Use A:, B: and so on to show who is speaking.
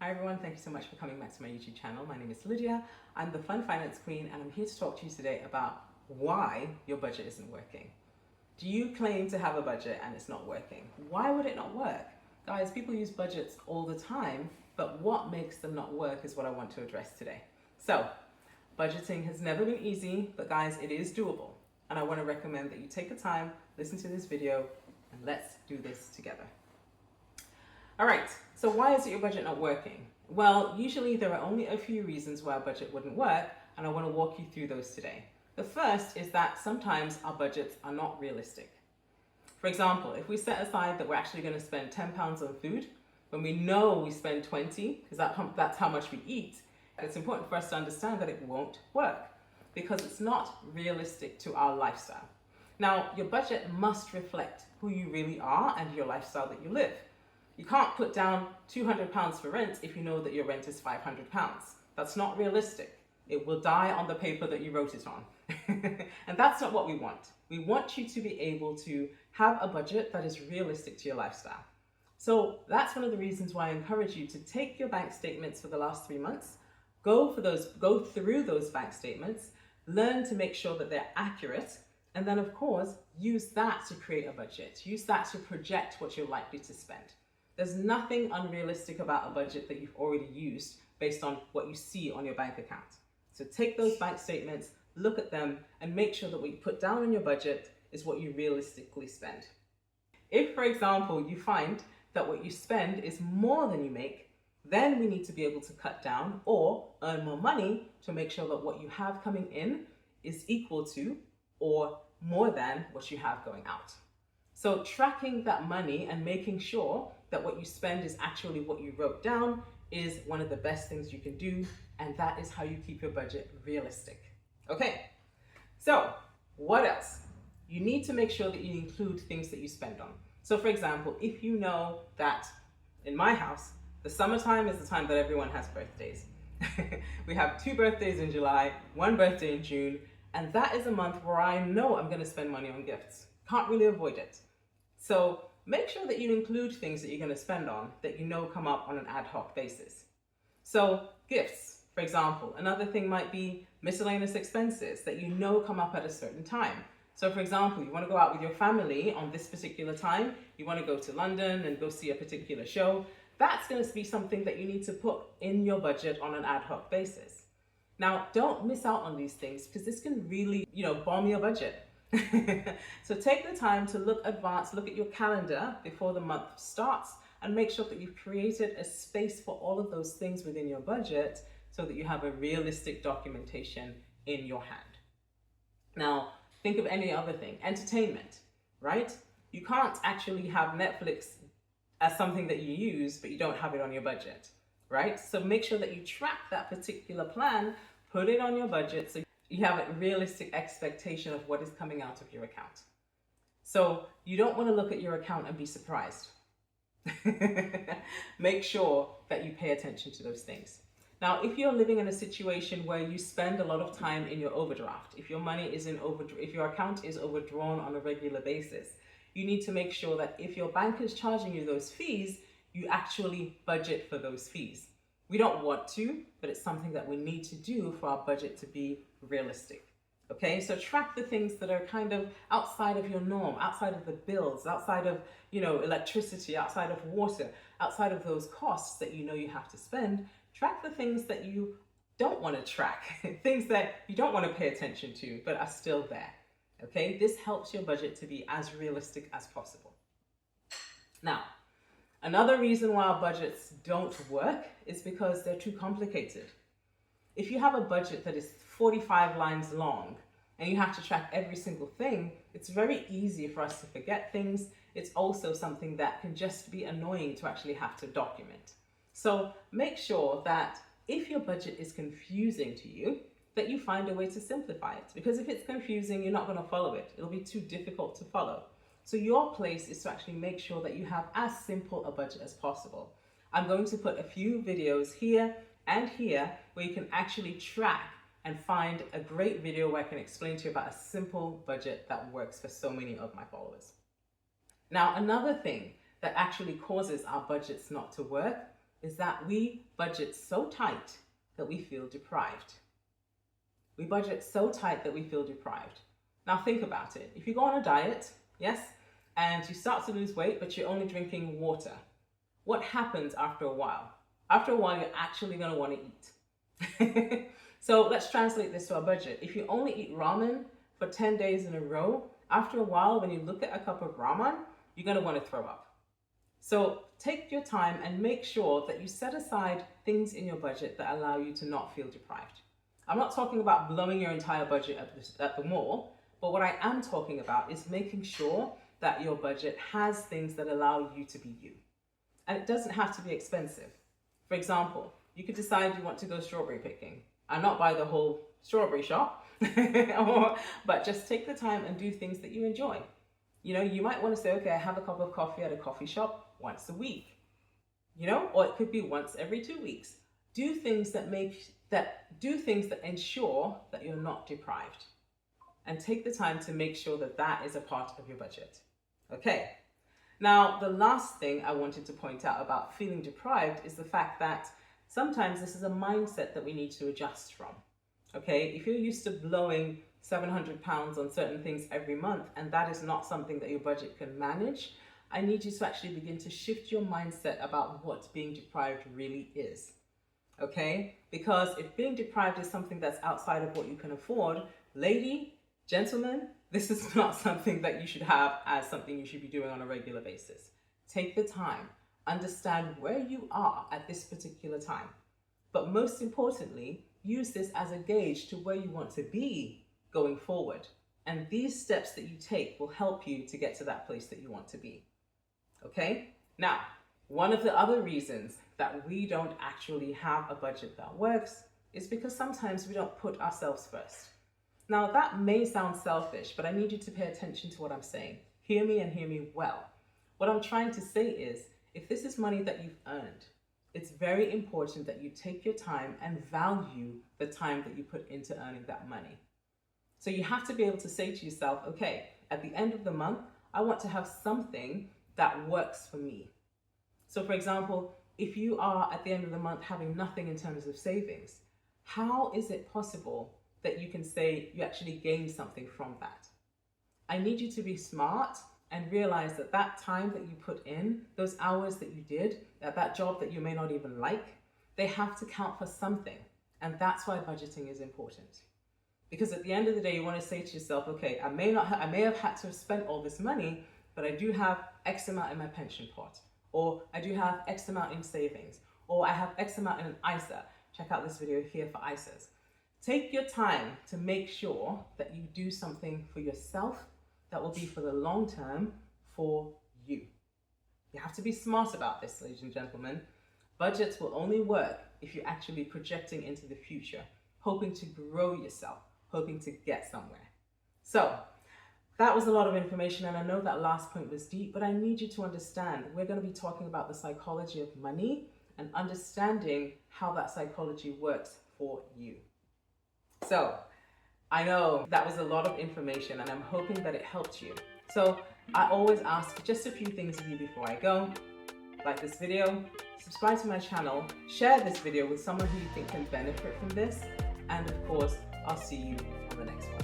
A: Hi everyone, thank you so much for coming back to my YouTube channel. My name is Lydia. I'm the Fun Finance Queen and I'm here to talk to you today about why your budget isn't working. Do you claim to have a budget and it's not working? Why would it not work? Guys, people use budgets all the time, but what makes them not work is what I want to address today. So, budgeting has never been easy, but guys, it is doable. And I want to recommend that you take the time, listen to this video, and let's do this together. All right, so why is your budget not working? Well, usually there are only a few reasons why a budget wouldn't work, and I want to walk you through those today. The first is that sometimes our budgets are not realistic. For example, if we set aside that we're actually going to spend £10 on food, when we know we spend 20, because that's how much we eat, it's important for us to understand that it won't work because it's not realistic to our lifestyle. Now, your budget must reflect who you really are and your lifestyle that you live. You can't put down £200 for rent if you know that your rent is £500. That's not realistic. It will die on the paper that you wrote it on. And that's not what we want. We want you to be able to have a budget that is realistic to your lifestyle. So that's one of the reasons why I encourage you to take your bank statements for the last 3 months, go through those bank statements, learn to make sure that they're accurate, and then of course, use that to create a budget. Use that to project what you're likely to spend. There's nothing unrealistic about a budget that you've already used based on what you see on your bank account. So take those bank statements, look at them, and make sure that what you put down in your budget is what you realistically spend. If, for example, you find that what you spend is more than you make, then we need to be able to cut down or earn more money to make sure that what you have coming in is equal to or more than what you have going out. So tracking that money and making sure that what you spend is actually what you wrote down is one of the best things you can do, and that is how you keep your budget realistic. Okay, so what else? You need to make sure that you include things that you spend on. So for example, if you know that in my house, the summertime is the time that everyone has birthdays. We have 2 birthdays in July, 1 birthday in June, and that is a month where I know I'm going to spend money on gifts. Can't really avoid it. So make sure that you include things that you're going to spend on that you know come up on an ad hoc basis. So gifts, for example. Another thing might be miscellaneous expenses that you know come up at a certain time. So for example, you want to go out with your family on this particular time, you want to go to London and go see a particular show. That's going to be something that you need to put in your budget on an ad hoc basis. Now, don't miss out on these things because this can really, bomb your budget. So take the time to look at your calendar before the month starts and make sure that you've created a space for all of those things within your budget so that you have a realistic documentation in your hand. Now, think of any other thing. Entertainment, right? You can't actually have Netflix as something that you use, but you don't have it on your budget, right? So make sure that you track that particular plan, put it on your budget so you have a realistic expectation of what is coming out of your account. So you don't want to look at your account and be surprised. Make sure that you pay attention to those things. Now, if you're living in a situation where you spend a lot of time in your overdraft, if your money is if your account is overdrawn on a regular basis, you need to make sure that if your bank is charging you those fees, you actually budget for those fees. We don't want to, but it's something that we need to do for our budget to be realistic. Okay, so track the things that are kind of outside of your norm, outside of the bills, outside of, electricity, outside of water, outside of those costs that you have to spend. Track the things that you don't want to track, things that you don't want to pay attention to, but are still there. Okay, this helps your budget to be as realistic as possible. Now, another reason why our budgets don't work is because they're too complicated. If you have a budget that is 45 lines long and you have to track every single thing, it's very easy for us to forget things. It's also something that can just be annoying to actually have to document. So make sure that if your budget is confusing to you, that you find a way to simplify it. Because if it's confusing, you're not going to follow it. It'll be too difficult to follow. So your place is to actually make sure that you have as simple a budget as possible. I'm going to put a few videos here and here where you can actually track and find a great video where I can explain to you about a simple budget that works for so many of my followers. Now, another thing that actually causes our budgets not to work is that we budget so tight that we feel deprived. We budget so tight that we feel deprived. Now think about it. If you go on a diet, yes, and you start to lose weight, but you're only drinking water, what happens after a while? After a while, you're actually going to want to eat. So let's translate this to our budget. If you only eat ramen for 10 days in a row, after a while, when you look at a cup of ramen, you're going to want to throw up. So take your time and make sure that you set aside things in your budget that allow you to not feel deprived. I'm not talking about blowing your entire budget at the mall, but what I am talking about is making sure that your budget has things that allow you to be you. And it doesn't have to be expensive. For example, you could decide you want to go strawberry picking and not buy the whole strawberry shop, but just take the time and do things that you enjoy. You know, you might want to say, okay, I have a cup of coffee at a coffee shop once a week, you know, or it could be once every 2 weeks. Do things that ensure that you're not deprived, and take the time to make sure that that is a part of your budget. Okay. Now, the last thing I wanted to point out about feeling deprived is the fact that sometimes this is a mindset that we need to adjust from. Okay, if you're used to blowing £700 on certain things every month, and that is not something that your budget can manage, I need you to actually begin to shift your mindset about what being deprived really is. Okay, because if being deprived is something that's outside of what you can afford, lady, gentlemen, this is not something that you should have as something you should be doing on a regular basis. Take the time, understand where you are at this particular time, but most importantly, use this as a gauge to where you want to be going forward. And these steps that you take will help you to get to that place that you want to be. Okay? Now, one of the other reasons that we don't actually have a budget that works is because sometimes we don't put ourselves first. Now, that may sound selfish, but I need you to pay attention to what I'm saying. Hear me and hear me well. What I'm trying to say is, if this is money that you've earned, it's very important that you take your time and value the time that you put into earning that money. So you have to be able to say to yourself, okay, at the end of the month, I want to have something that works for me. So for example, if you are at the end of the month having nothing in terms of savings, how is it possible that you can say you actually gained something from that? I need you to be smart and realize that that time that you put in, those hours that you did, that job that you may not even like, they have to count for something. And that's why budgeting is important. Because at the end of the day, you want to say to yourself, okay, I may have had to have spent all this money, but I do have X amount in my pension pot, or I do have X amount in savings, or I have X amount in an ISA. Check out this video here for ISAs. Take your time to make sure that you do something for yourself that will be for the long term for you. You have to be smart about this, ladies and gentlemen. Budgets will only work if you're actually projecting into the future, hoping to grow yourself, hoping to get somewhere. So that was a lot of information, and I know that last point was deep, but I need you to understand we're going to be talking about the psychology of money and understanding how that psychology works for you. So I know that was a lot of information, and I'm hoping that it helped you. So I always ask just a few things of you before I go. Like this video, subscribe to my channel, share this video with someone who you think can benefit from this, and of course, I'll see you on the next one.